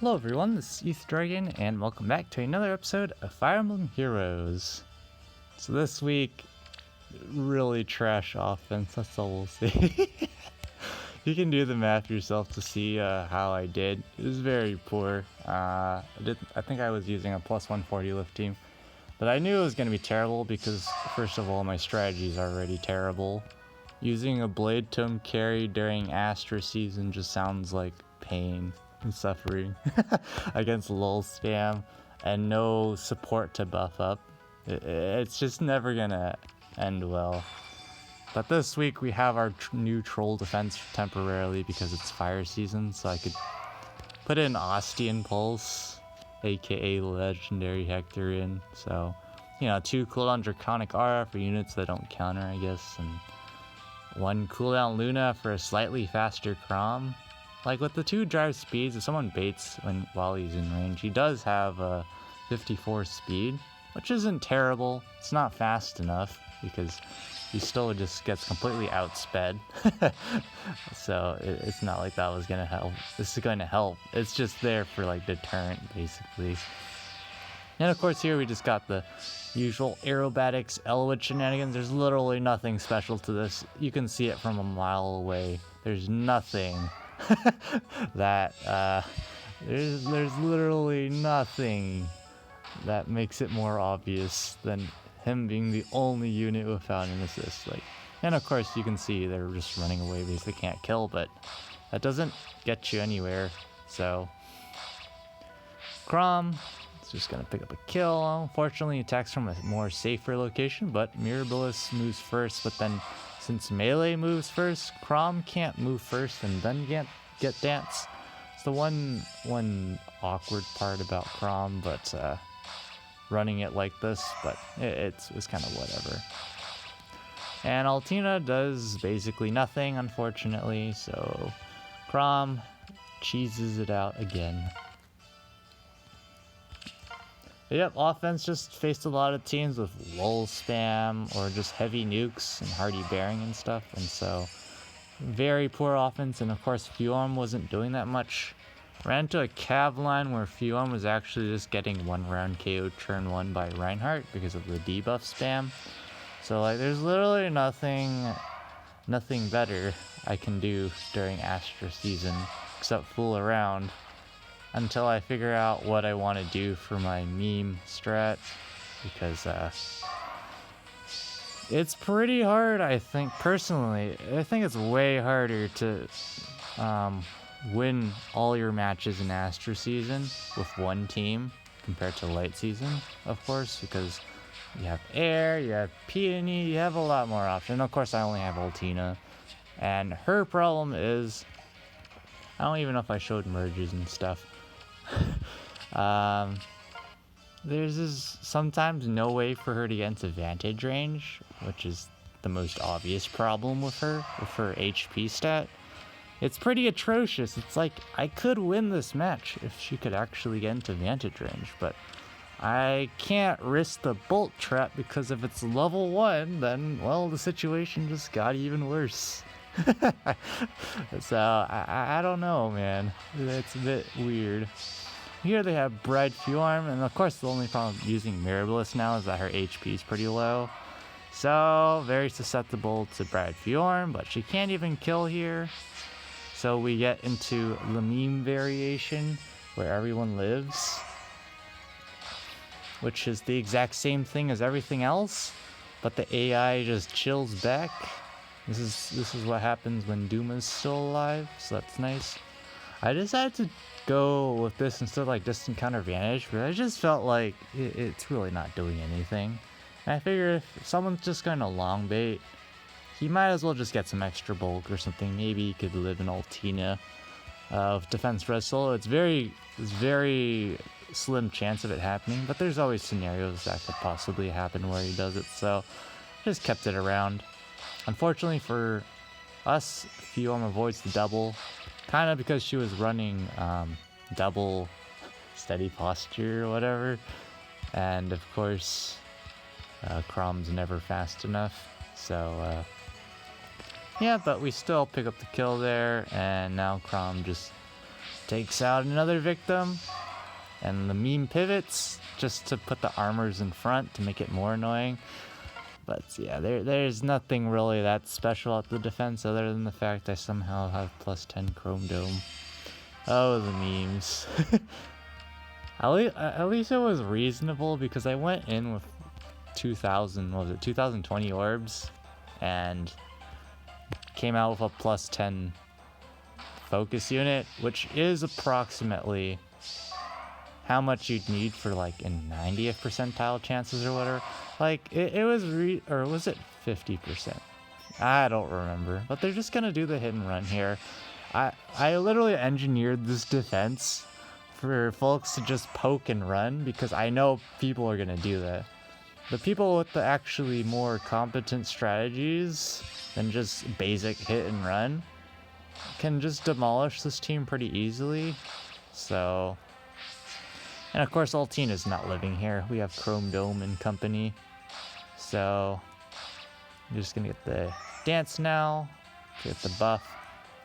Hello everyone, this is East Dragon, and welcome back to another episode of Fire Emblem Heroes. So this week, really trash offense, that's all we'll see. You can do the math yourself to see how I did. It was very poor. I think I was using a plus 140 lift team, but I knew it was going to be terrible because, first of all, my strategy is already terrible. Using a Blade Tome carry during Astra season just sounds like pain and suffering against lull spam and no support to buff up. It's just never gonna end well. But this week we have our new troll defense temporarily because it's fire season, so I could put in Ostian Pulse, aka Legendary Hector in. So, you know, 2 cooldown Draconic Aura for units that don't counter, I guess, and 1 cooldown Luna for a slightly faster Crom. Like with the 2 drive speeds, if someone baits while he's in range, he does have a 54 speed, which isn't terrible. It's not fast enough because he still just gets completely outsped. So it's not like that was gonna help. This is going to help. It's just there for like deterrent, basically. And of course here we just got the usual aerobatics Elwood shenanigans. There's literally nothing special to this. You can see it from a mile away. There's nothing that there's literally nothing that makes it more obvious than him being the only unit without an assist. Like, and of course you can see they're just running away because they can't kill, but that doesn't get you anywhere. So Crom is just gonna pick up a kill. Unfortunately, attacks from a more safer location, but Mirabilis moves first, but then since melee moves first, Crom can't move first and then get dance. It's the one awkward part about Crom, but running it like this, but it's kind of whatever. And Altina does basically nothing, unfortunately, so Crom cheeses it out again. Yep, offense just faced a lot of teams with lull spam or just heavy nukes and hardy bearing and stuff, and so very poor offense. And of course Fjorm wasn't doing that much. Ran into a cav line where Fjorm was actually just getting 1 round KO turn 1 by Reinhardt because of the debuff spam. So like there's literally nothing better I can do during Astra season except fool around until I figure out what I want to do for my meme strat, because it's pretty hard, I think. Personally, I think it's way harder to win all your matches in Astra season with one team compared to light season, of course, because you have air, you have peony, you have a lot more options. Of course, I only have Altina, and her problem is I don't even know if I showed merges and stuff. There's just sometimes no way for her to get into vantage range, which is the most obvious problem with her HP stat. It's pretty atrocious. It's like I could win this match if she could actually get into vantage range, but I can't risk the bolt trap because if it's level 1, then, well, the situation just got even worse. So I don't know, man. It's a bit weird. Here they have Bride Fjorm, and of course the only problem using Mirabilis now is that her HP is pretty low. So very susceptible to Bride Fjorm, but she can't even kill here. So we get into the meme variation where everyone lives, which is the exact same thing as everything else, but the AI just chills back. This is what happens when Duma's still alive, so that's nice. I decided to go with this instead of like distant counter vantage, but I just felt like it's really not doing anything. And I figured if someone's just going to long bait, he might as well just get some extra bulk or something. Maybe he could live in Altina of defense res solo. It's very slim chance of it happening, but there's always scenarios that could possibly happen where he does it, so just kept it around. Unfortunately for us, Fjorm avoids the double, kind of because she was running double steady posture or whatever, and of course Crom's never fast enough, so yeah, but we still pick up the kill there, and now Crom just takes out another victim, and the meme pivots just to put the armors in front to make it more annoying. But yeah, there's nothing really that special at the defense other than the fact I somehow have plus 10 Chrome Dome. Oh, the memes. At least it was reasonable because I went in with 2020 orbs and came out with a plus 10 focus unit, which is approximately how much you'd need for like a 90th percentile chances or whatever. Like it was or was it 50%? I don't remember, but they're just gonna do the hit and run here. I literally engineered this defense for folks to just poke and run because I know people are gonna do that. The people with the actually more competent strategies than just basic hit and run can just demolish this team pretty easily. So, and of course Altina's not living here. We have Chrome Dome and company. So, I'm just gonna get the dance now, get the buff,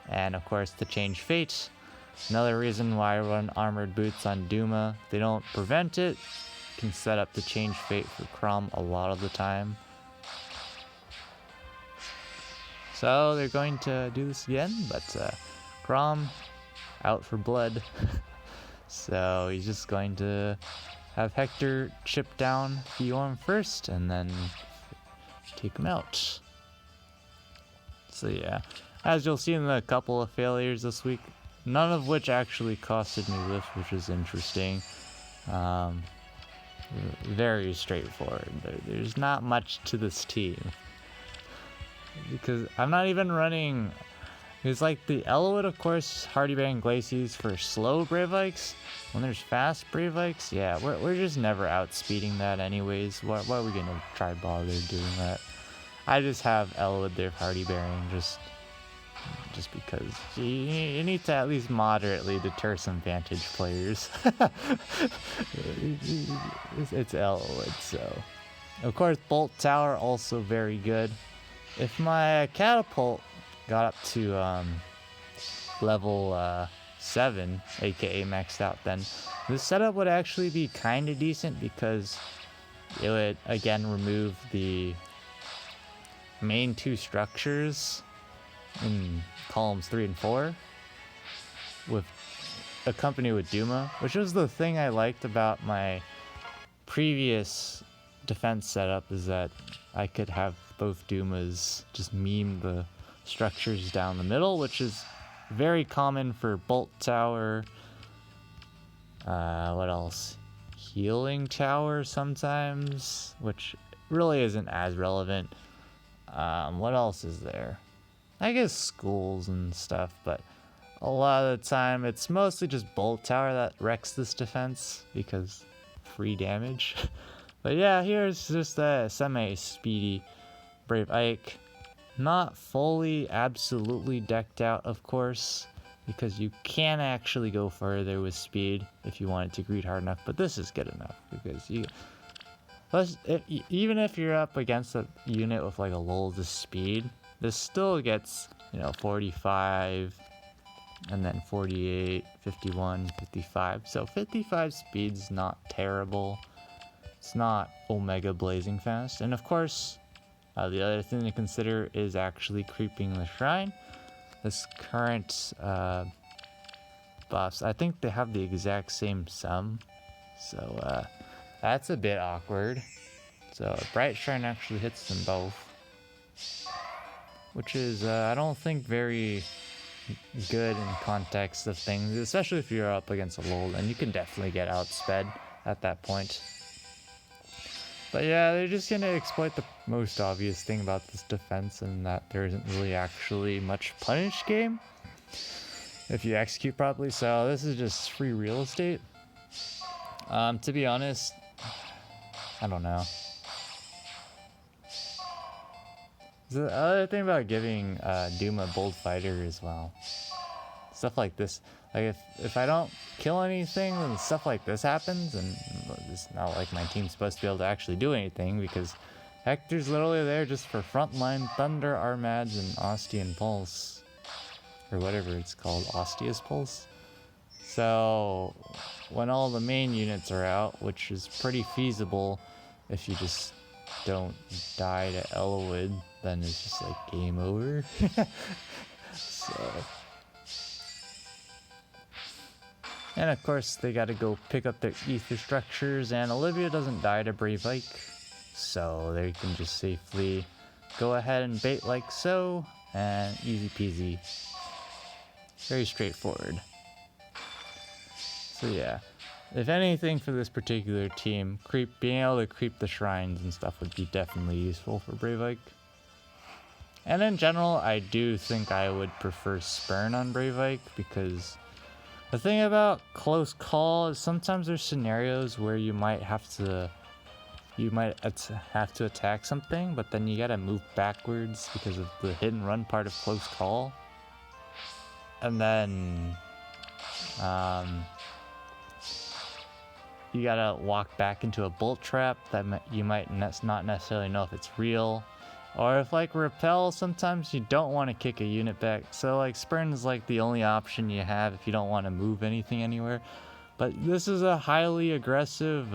and of course the change fate. Another reason why I run armored boots on Duma. They don't prevent it. Can set up the change fate for Crom a lot of the time. So they're going to do this again, but Crom out for blood. So he's just going to have Hector chip down Fiorm first and then take him out. So yeah, as you'll see in the couple of failures this week, none of which actually costed me lift, which is interesting. Very straightforward. There's not much to this team. Because I'm not even running... It's like the Elwood, of course, Hardy Bearing Glacies for slow Brave Vikes. When there's fast Brave Vikes, yeah, we're just never outspeeding that anyways. Why are we gonna try bother doing that? I just have Elwood there Hardy Bearing just because you need to at least moderately deter some Vantage players. It's Elwood, so. Of course, Bolt Tower also very good. If my Catapult got up to level 7, aka maxed out, then this setup would actually be kind of decent because it would again remove the main two structures in columns 3 and 4 with accompanied with Duma, which was the thing I liked about my previous defense setup, is that I could have both Dumas just meme the structures down the middle, which is very common for Bolt Tower. What else? Healing Tower sometimes, which really isn't as relevant. What else is there? I guess schools and stuff, but a lot of the time it's mostly just Bolt Tower that wrecks this defense because free damage. But yeah, here's just a semi-speedy Brave Ike. Not fully, absolutely decked out, of course, because you can actually go further with speed if you wanted to greed hard enough, but this is good enough because even if you're up against a unit with like a lull to speed, this still gets, 45 and then 48, 51, 55. So 55 speed's not terrible. It's not Omega blazing fast. And of course, the other thing to consider is actually creeping the shrine. This current buffs, I think they have the exact same sum. So that's a bit awkward. So Bright Shrine actually hits them both, which is, I don't think, very good in context of things, especially if you're up against a lull, and you can definitely get outsped at that point. But yeah, they're just going to exploit the most obvious thing about this defense, and that there isn't really actually much punish game if you execute properly, so this is just free real estate. To be honest, I don't know. The other thing about giving Doom a bold fighter as well, stuff like this, like if I don't kill anything, then stuff like this happens, and it's not like my team's supposed to be able to actually do anything because Hector's literally there just for frontline Thunder, Armads, and Ostian Pulse, or whatever it's called, Ostia's Pulse. So when all the main units are out, which is pretty feasible if you just don't die to Elwood, then it's just like game over. So, and of course they gotta go pick up their ether structures, and Olivia doesn't die to Brave Ike, so they can just safely go ahead and bait like so, and easy peasy. Very straightforward. So yeah, if anything for this particular team, being able to creep the shrines and stuff would be definitely useful for Brave Ike. And in general, I do think I would prefer Spurn on Brave Ike, because the thing about close call is sometimes there's scenarios where you might have to attack something, but then you gotta move backwards because of the hit and run part of close call. And then you gotta walk back into a bolt trap that you might not necessarily know if it's real. Or if like repel, sometimes you don't want to kick a unit back. So like Spurn is like the only option you have if you don't want to move anything anywhere. But this is a highly aggressive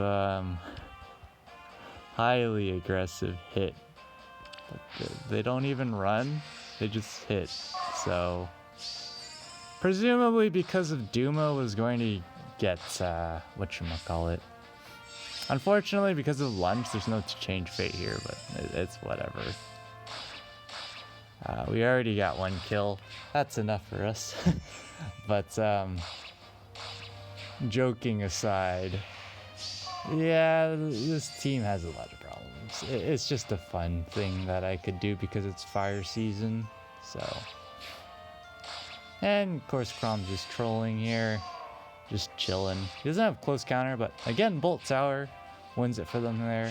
hit. They don't even run, they just hit. So presumably because of Duma was going to get whatchamacallit. Unfortunately, because of lunge, there's no change fate here, but it's whatever. We already got one kill. That's enough for us. But joking aside, yeah, this team has a lot of problems. It's just a fun thing that I could do because it's fire season. So, and of course, Crom's just trolling here. Just chilling. He doesn't have close counter, but again, Bolt Tower wins it for them there.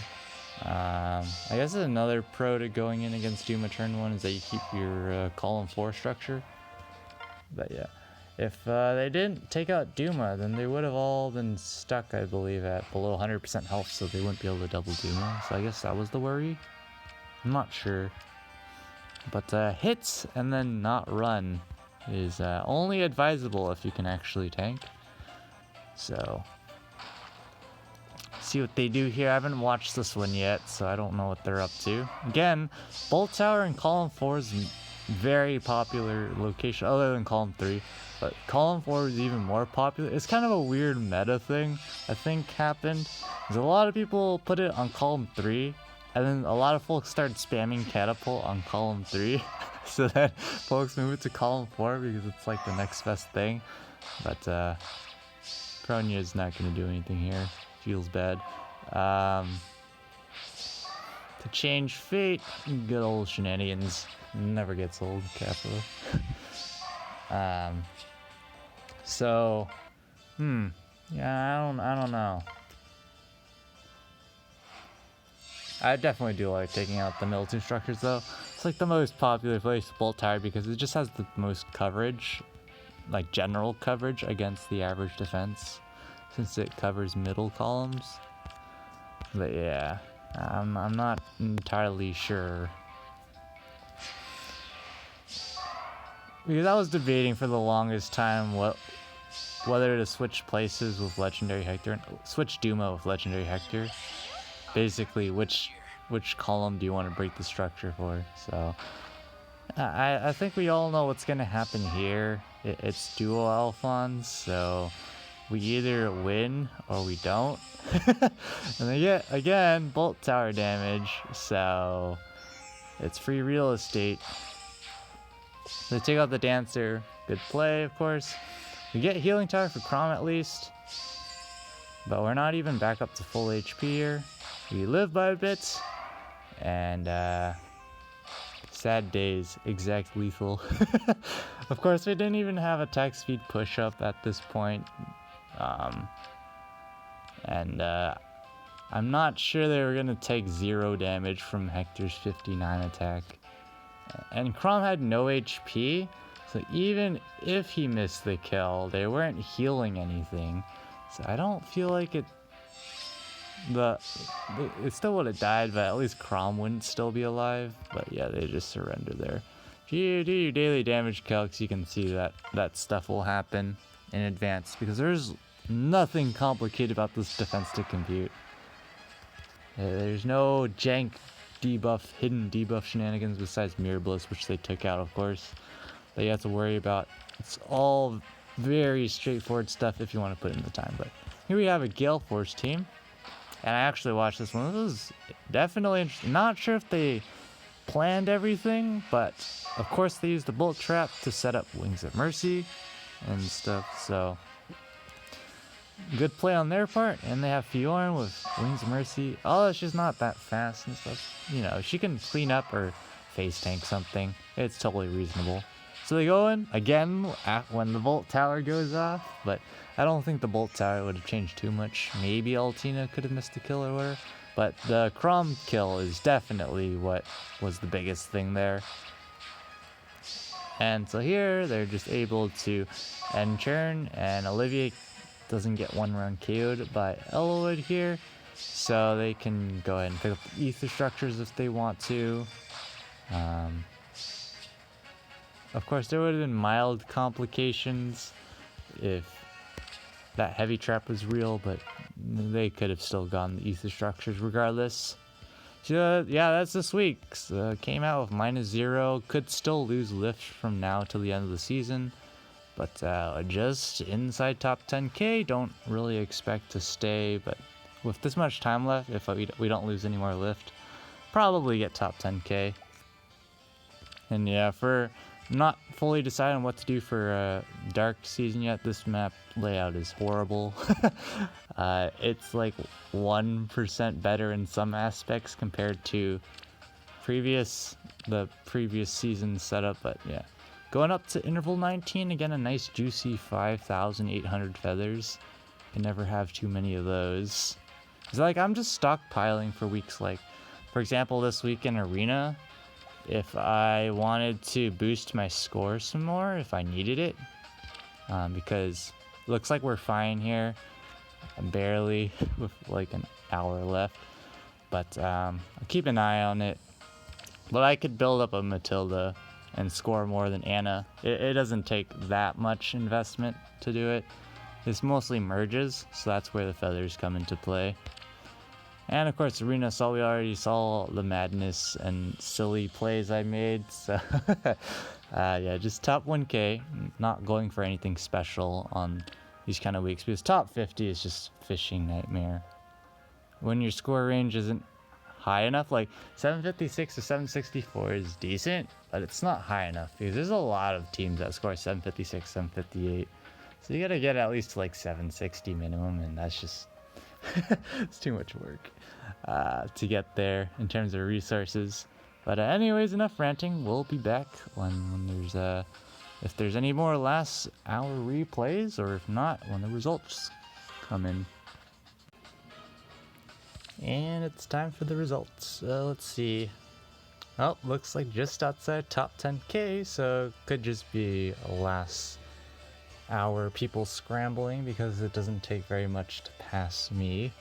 I guess another pro to going in against Duma turn 1 is that you keep your column 4 structure. But yeah, if they didn't take out Duma, then they would have all been stuck, I believe, at below 100% health, so they wouldn't be able to double Duma. So I guess that was the worry. I'm not sure. But hits and then not run is only advisable if you can actually tank. So, see what they do here. I haven't watched this one yet, so I don't know what they're up to. Again, Bolt Tower and Column 4 is very popular location, other than Column 3. But Column 4 is even more popular. It's kind of a weird meta thing, I think, happened. Because a lot of people put it on Column 3, and then a lot of folks started spamming Catapult on Column 3. So then folks move it to Column 4 because it's like the next best thing. But, Pronya is not going to do anything here. Feels bad. To change fate, good old shenanigans. Never gets old, Capital. So, yeah, I don't know. I definitely do like taking out the military structures, though. It's like the most popular place to Bolt Tower because it just has the most coverage. Like general coverage against the average defense, since it covers middle columns. But yeah, I'm not entirely sure, because I was debating for the longest time whether to switch places with Legendary Hector and switch Duma with Legendary Hector. Basically, which column do you want to break the structure for? So I think we all know what's gonna happen here. It's dual Alphons, so we either win or we don't. And again, Bolt Tower damage, so it's free real estate. They take out the Dancer. Good play, of course. We get Healing Tower for Crom at least, but we're not even back up to full HP here. We live by a bit, and sad days, exact lethal. Of course, we didn't even have attack speed push up at this point. I'm not sure they were gonna take 0 damage from Hector's 59 attack. And Crom had no HP, so even if he missed the kill, they weren't healing anything. So I don't feel like it still would have died, but at least Crom wouldn't still be alive. But yeah, they just surrender there. If you do your daily damage calcs, you can see that stuff will happen. in advance because there's nothing complicated about this defense to compute. There's no jank debuff, hidden debuff shenanigans besides Mirror Bliss, which they took out, of course, that you have to worry about. It's all very straightforward stuff if you want to put in the time. But here we have a Gale Force team, and I actually watched this one. This was definitely interesting. Not sure if they planned everything, but of course they used the Bolt Trap to set up Wings of Mercy and stuff, so good play on their part. And they have Fjorn with Wings of Mercy. Oh, she's not that fast and stuff. You know, she can clean up or face tank something. It's totally reasonable. So they go in again when the Bolt Tower goes off, but I don't think the Bolt Tower would have changed too much. Maybe Altina could have missed a kill or whatever, but the Chrom kill is definitely what was the biggest thing there. And so here they're just able to end turn, and Olivia doesn't get one round KO'd by Elwood here, so they can go ahead and pick up the ether structures if they want to. Of course, there would have been mild complications if that heavy trap was real, but they could have still gotten the ether structures regardless. So yeah, that's this week. Came out with -0. Could still lose lift from now till the end of the season, but just inside top 10k. Don't really expect to stay, but with this much time left, if we don't lose any more lift, probably get top 10k. And yeah, for not fully deciding what to do for dark season yet, this map layout is horrible. It's like 1% better in some aspects compared to the previous season setup, but yeah. Going up to interval 19, again a nice juicy 5,800 feathers. Can never have too many of those. It's like I'm just stockpiling for weeks, like for example this week in arena, if I wanted to boost my score some more, if I needed it, because it looks like we're fine here, barely, with like an hour left, but I'll keep an eye on it. But I could build up a Matilda and score more than Anna. It doesn't take that much investment to do it. It's mostly merges, so that's where the feathers come into play. And of course, Arena we already saw the madness and silly plays I made, so yeah, just top 1k, not going for anything special on these kind of weeks, because top 50 is just fishing nightmare. When your score range isn't high enough, like 756 to 764 is decent, but it's not high enough, because there's a lot of teams that score 756, 758, so you gotta get at least to like 760 minimum, and that's just it's too much work to get there in terms of resources. But anyways, enough ranting. We'll be back when there's if there's any more last hour replays, or if not, when the results come in. And it's time for the results. Let's see. Oh, looks like just outside top 10k, so could just be a last hour people scrambling, because it doesn't take very much to pass me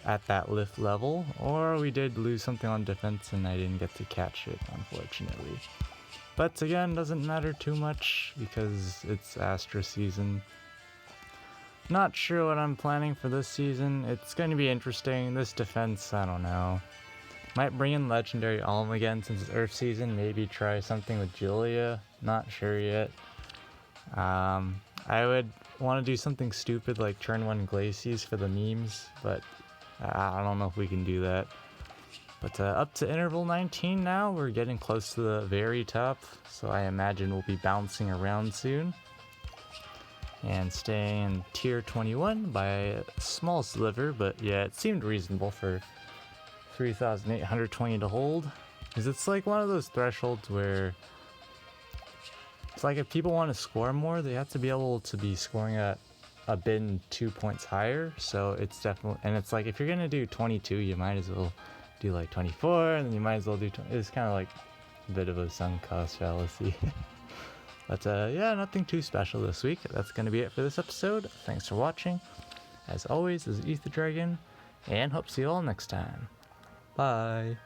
at that lift level, or we did lose something on defense and I didn't get to catch it, unfortunately. But again, doesn't matter too much because it's Astra season. Not sure what I'm planning for this season. It's going to be interesting. This defense, I don't know. Might bring in Legendary Alm again since it's Earth season. Maybe try something with Julia. Not sure yet. I would want to do something stupid like turn 1 Glacies for the memes, but I don't know if we can do that. But up to interval 19 now, we're getting close to the very top, so I imagine we'll be bouncing around soon. And staying in tier 21 by a small sliver, but yeah, it seemed reasonable for 3,820 to hold. Because it's like one of those thresholds where it's like if people want to score more, they have to be able to be scoring at a bin 2 points higher. So it's definitely, and it's like if you're gonna do 22, you might as well do like 24, and then you might as well do 20. It's kind of like a bit of a sunk cost fallacy. But yeah, nothing too special this week. That's gonna be it for this episode. Thanks for watching. As always, this is Ether Dragon, and hope to see you all next time. Bye.